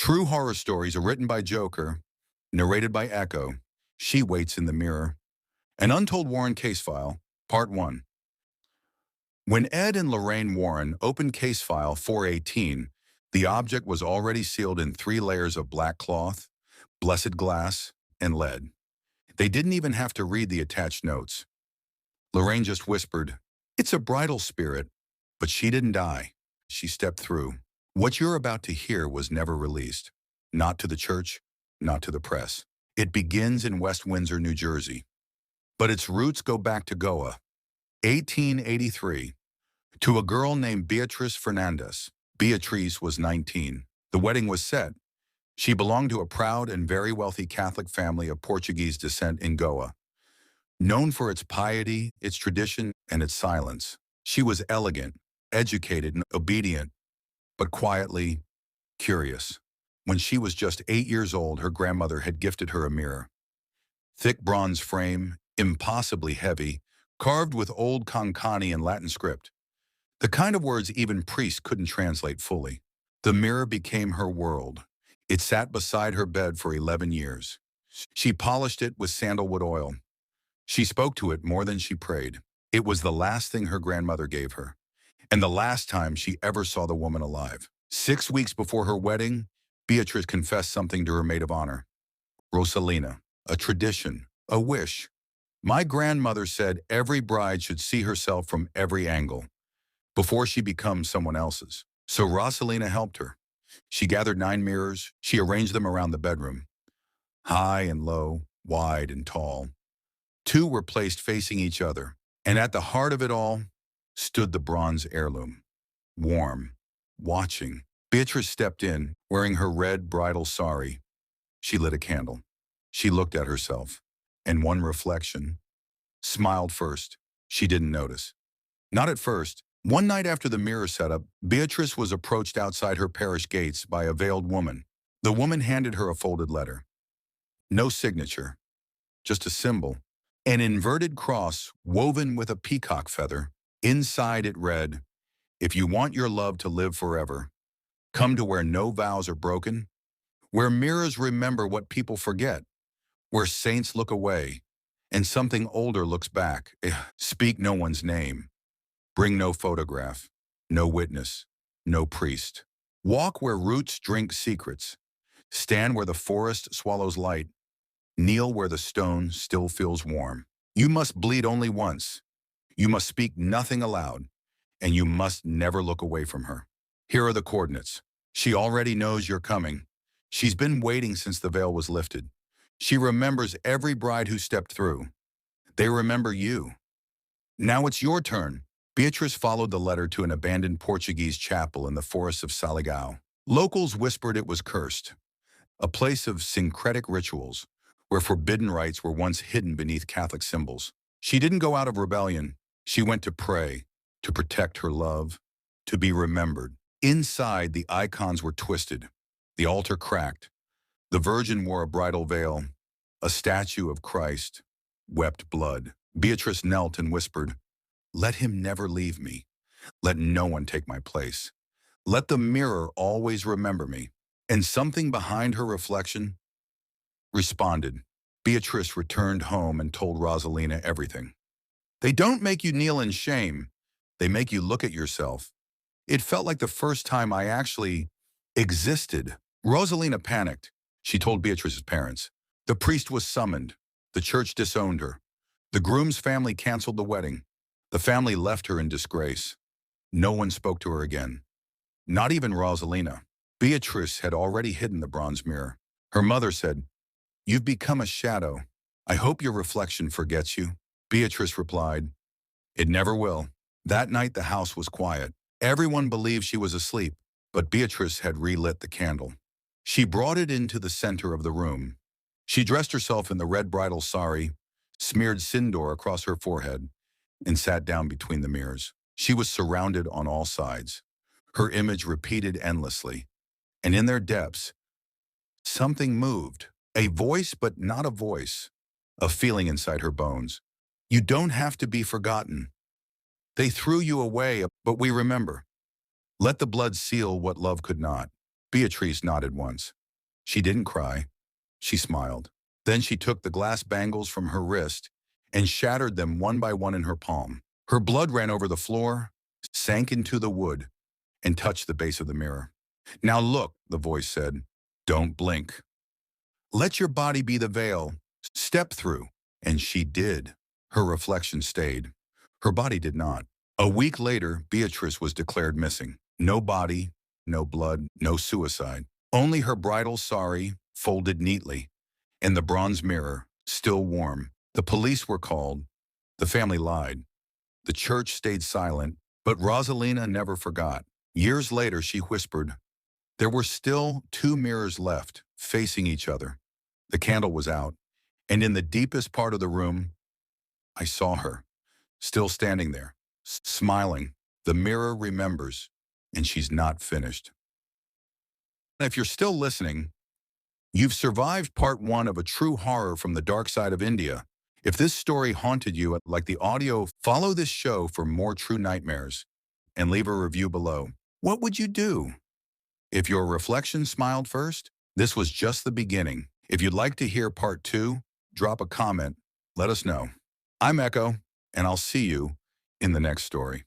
True horror stories are written by Joker, narrated by Echo. She waits in the mirror. An Untold Warren Case File, Part 1. When Ed and Lorraine Warren opened Case File 418, the object was already sealed in 3 layers of black cloth, blessed glass, and lead. They didn't even have to read the attached notes. Lorraine just whispered, "It's a bridal spirit," but she didn't die. She stepped through. What you're about to hear was never released. Not to the church, not to the press. It begins in West Windsor, New Jersey. But its roots go back to Goa, 1883, to a girl named Beatriz Fernandes. Beatriz was 19. The wedding was set. She belonged to a proud and very wealthy Catholic family of Portuguese descent in Goa. Known for its piety, its tradition, and its silence. She was elegant, educated, and obedient, but quietly curious. When she was just 8 years old, her grandmother had gifted her a mirror. Thick bronze frame, impossibly heavy, carved with old Konkani and Latin script. The kind of words even priests couldn't translate fully. The mirror became her world. It sat beside her bed for 11 years. She polished it with sandalwood oil. She spoke to it more than she prayed. It was the last thing her grandmother gave her, and the last time she ever saw the woman alive. 6 weeks before her wedding, Beatrice confessed something to her maid of honor. "Rosalina, a tradition, a wish. My grandmother said every bride should see herself from every angle before she becomes someone else's." So Rosalina helped her. She gathered 9 mirrors. She arranged them around the bedroom. High and low, wide and tall. 2 were placed facing each other. And at the heart of it all stood the bronze heirloom. Warm, watching. Beatrice stepped in, wearing her red bridal sari. She lit a candle. She looked at herself, and one reflection smiled first. She didn't notice. Not at first. One night after the mirror setup, Beatrice was approached outside her parish gates by a veiled woman. The woman handed her a folded letter. No signature, just a symbol. An inverted cross woven with a peacock feather. Inside it read, "If you want your love to live forever, come to where no vows are broken, where mirrors remember what people forget, where saints look away, and something older looks back. Speak no one's name. Bring no photograph, no witness, no priest. Walk where roots drink secrets. Stand where the forest swallows light. Kneel where the stone still feels warm. You must bleed only once. You must speak nothing aloud, and you must never look away from her. Here are the coordinates. She already knows you're coming. She's been waiting since the veil was lifted. She remembers every bride who stepped through. They remember you. Now it's your turn." Beatrice followed the letter to an abandoned Portuguese chapel in the forests of Saligao. Locals whispered it was cursed, a place of syncretic rituals, where forbidden rites were once hidden beneath Catholic symbols. She didn't go out of rebellion. She went to pray, to protect her love, to be remembered. Inside, the icons were twisted. The altar cracked. The Virgin wore a bridal veil. A statue of Christ wept blood. Beatrice knelt and whispered, "Let him never leave me. Let no one take my place. Let the mirror always remember me." And something behind her reflection responded. Beatrice returned home and told Rosalina everything. "They don't make you kneel in shame. They make you look at yourself. It felt like the first time I actually existed." Rosalina panicked. She told Beatrice's parents. The priest was summoned. The church disowned her. The groom's family canceled the wedding. The family left her in disgrace. No one spoke to her again. Not even Rosalina. Beatrice had already hidden the bronze mirror. Her mother said, "You've become a shadow. I hope your reflection forgets you." Beatrice replied, "It never will." That night the house was quiet. Everyone believed she was asleep, but Beatrice had relit the candle. She brought it into the center of the room. She dressed herself in the red bridal sari, smeared sindoor across her forehead, and sat down between the mirrors. She was surrounded on all sides. Her image repeated endlessly. And in their depths, something moved. A voice, but not a voice. A feeling inside her bones. "You don't have to be forgotten. They threw you away, but we remember. Let the blood seal what love could not." Beatriz nodded once. She didn't cry. She smiled. Then she took the glass bangles from her wrist and shattered them one by one in her palm. Her blood ran over the floor, sank into the wood, and touched the base of the mirror. "Now look," the voice said. "Don't blink. Let your body be the veil. Step through." And she did. Her reflection stayed. Her body did not. A week later, Beatrice was declared missing. No body, no blood, no suicide. Only her bridal sari, folded neatly, and the bronze mirror, still warm. The police were called. The family lied. The church stayed silent, but Rosalina never forgot. Years later, she whispered, "There were still 2 mirrors left, facing each other. The candle was out, and in the deepest part of the room, I saw her, still standing there, smiling. The mirror remembers, and she's not finished." If you're still listening, you've survived part 1 of a true horror from the dark side of India. If this story haunted you like the audio, follow this show for more true nightmares and leave a review below. What would you do? If your reflection smiled first, this was just the beginning. If you'd like to hear part 2, drop a comment. Let us know. I'm Echo, and I'll see you in the next story.